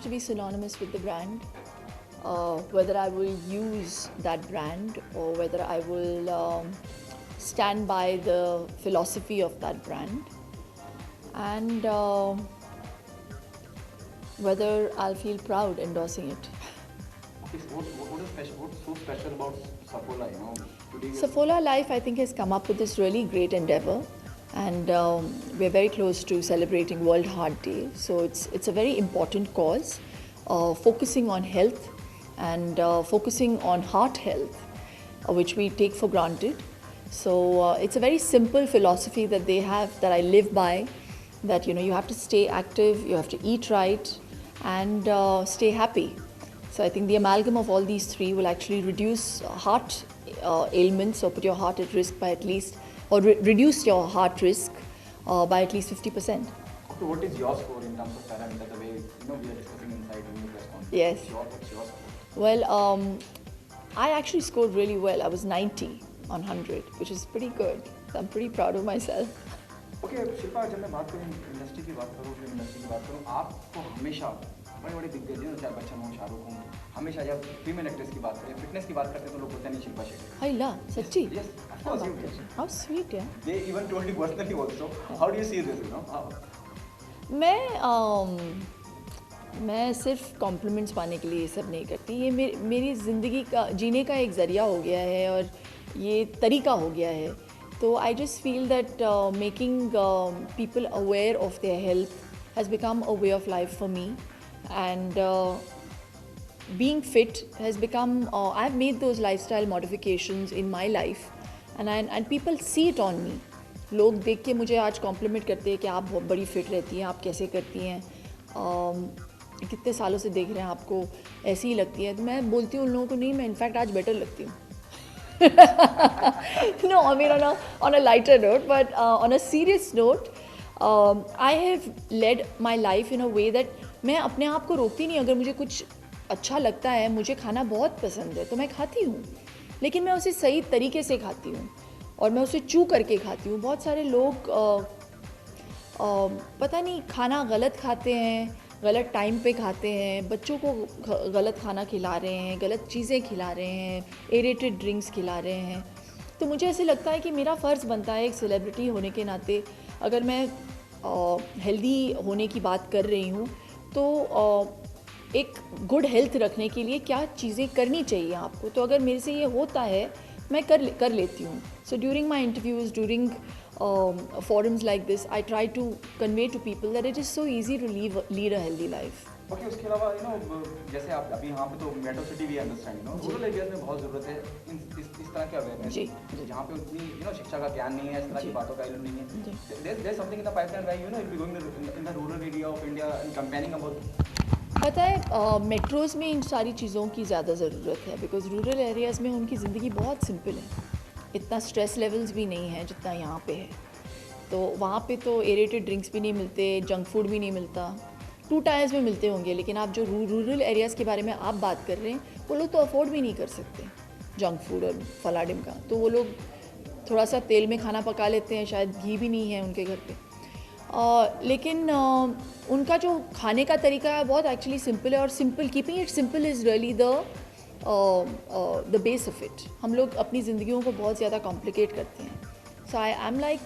have to be synonymous with the brand. Whether I will use that brand or whether I will stand by the philosophy of that brand, and whether I'll feel proud endorsing it. Okay, so what's so special about Saffola? Today Saffola Life, I think, has come up with this really great endeavor, and we're very close to celebrating World Heart Day. So it's a very important cause, focusing on health and focusing on heart health, which we take for granted. So it's a very simple philosophy that they have, that I live by, that you have to stay active, you have to eat right, and stay happy. So I think the amalgam of all these three will actually reduce heart ailments, or put your heart at risk by at least, or reduce your heart risk by at least 50%. Okay, what is your score in terms of parameter? The way we are discussing inside in your press conference. Yes. What's your score? Well, I actually scored really well. I was 90 on 100, which is pretty good. I'm pretty proud of myself. Okay Shilpa, जब मैं बात करूँ industry की बात करूँ, film industry की बात करूँ, आपको हमेशा बड़े बड़े दिग्गज, चाहे बच्चन हो, शाहरुख हो, हमेशा जब फीमेल एक्ट्रेस की बात करें, फिटनेस की बात करते हैं तो लोग बोलते हैं नहीं Shilpa Shetty. Haila, Sachi? Yes, of course you did. How sweet, yeah. They even told you personally also. How do you see this? मैं सिर्फ कॉम्प्लीमेंट्स पाने के लिए ये सब नहीं करती. ये मेरी ज़िंदगी का जीने का एक ज़रिया हो गया है और ये तरीका हो गया है. तो I just feel that making people aware of their health has become a way of life for me, and being fit has become, I've made those lifestyle modifications in my life, and people see it on me. लोग देख के मुझे आज complement करते हैं कि आप बहुत बड़ी फिट रहती हैं, आप कैसे करती हैं, कितने सालों से देख रहे हैं, आपको ऐसी ही लगती है. तो मैं बोलती हूँ उन लोगों को, नहीं, मैं इनफैक्ट आज बेटर लगती हूँ. No, I mean on a lighter note, but on a serious note, I have led my life in a way that मैं अपने आप को रोकती नहीं. अगर मुझे कुछ अच्छा लगता है, मुझे खाना बहुत पसंद है, तो मैं खाती हूँ, लेकिन मैं उसे सही तरीके से खाती हूँ और मैं उसे चू करके खाती हूँ. बहुत सारे लोग पता नहीं खाना गलत खाते हैं, गलत टाइम पे खाते हैं, बच्चों को गलत खाना खिला रहे हैं, गलत चीज़ें खिला रहे हैं, एरेटेड ड्रिंक्स खिला रहे हैं. तो मुझे ऐसे लगता है कि मेरा फ़र्ज़ बनता है एक सेलिब्रिटी होने के नाते, अगर मैं हेल्दी होने की बात कर रही हूँ, तो एक गुड हेल्थ रखने के लिए क्या चीज़ें करनी चाहिए आपको. तो अगर मेरे से ये होता है, मैं कर लेती हूँ. So during my interviews, during forums like this, I try to convey to people that it is so easy to lead a healthy life. Okay, उसके अलावा जैसे आप अभी यहाँ पे तो मेट्रो सिटी भी अंडरस्टैंड रूरल एरियाज में बहुत ज़रूरत है इस तरह के अवेयरनेस. जी. जहाँ पे उतनी शिक्षा का ज्ञान नहीं है, इस तरह की बातों का इल्म नहीं है. There's something in the pipeline where you'll be going in the rural area of India and campaigning about. पता है, मेट्रोज़ में इन सारी चीज़ों की ज़्यादा ज़रूरत है, बिकॉज रूरल एरियाज़ में उनकी ज़िंदगी बहुत सिंपल है. इतना स्ट्रेस लेवल्स भी नहीं है जितना यहाँ पे है. तो वहाँ पे तो एरेटेड ड्रिंक्स भी नहीं मिलते, जंक फूड भी नहीं मिलता. 2 टायर्स में मिलते होंगे, लेकिन आप जो रूरल एरियाज़ के बारे में आप बात कर रहे हैं, वो लोग तो अफोर्ड भी नहीं कर सकते जंक फूड और फलाडिम का. तो वो लोग थोड़ा सा तेल में खाना पका लेते हैं, शायद घी भी नहीं है उनके घर पे. लेकिन उनका जो खाने का तरीका है बहुत एक्चुअली सिंपल है, और simple, keeping it simple is really the base of it. हम लोग अपनी ज़िंदगियों को बहुत ज़्यादा कॉम्प्लिकेट करते हैं. So I am like,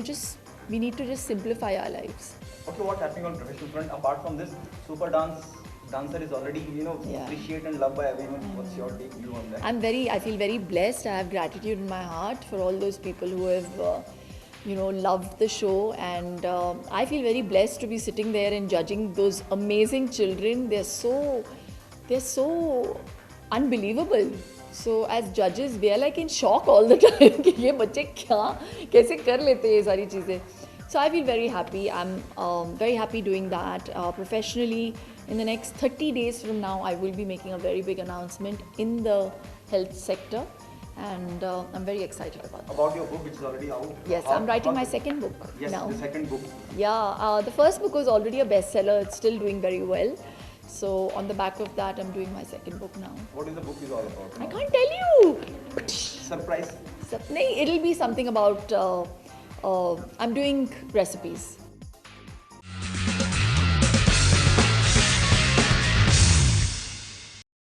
just we need to just simplify our lives. Okay, what's happening on professional front apart from this? Super dancer is already appreciated and loved by everyone. What's your take view on that? I feel very blessed. I have gratitude in my heart for all those people who have loved the show, and I feel very blessed to be sitting there and judging those amazing children. They're so unbelievable. So as judges, we are like in shock all the time कि ये बच्चे कैसे कर लेते हैं ये सारी चीज़ें. So I feel very happy. I'm very happy doing that. Professionally, in the next 30 days from now, I will be making a very big announcement in the health sector, and I'm very excited about that. About your book, which is already out. Yes, I'm writing my second book now. Yes, the second book. Yeah, the first book was already a bestseller. It's still doing very well. So on the back of that, I'm doing my second book now. What is the book is all about? I can't tell you. Surprise. It'll be something about, I'm doing recipes.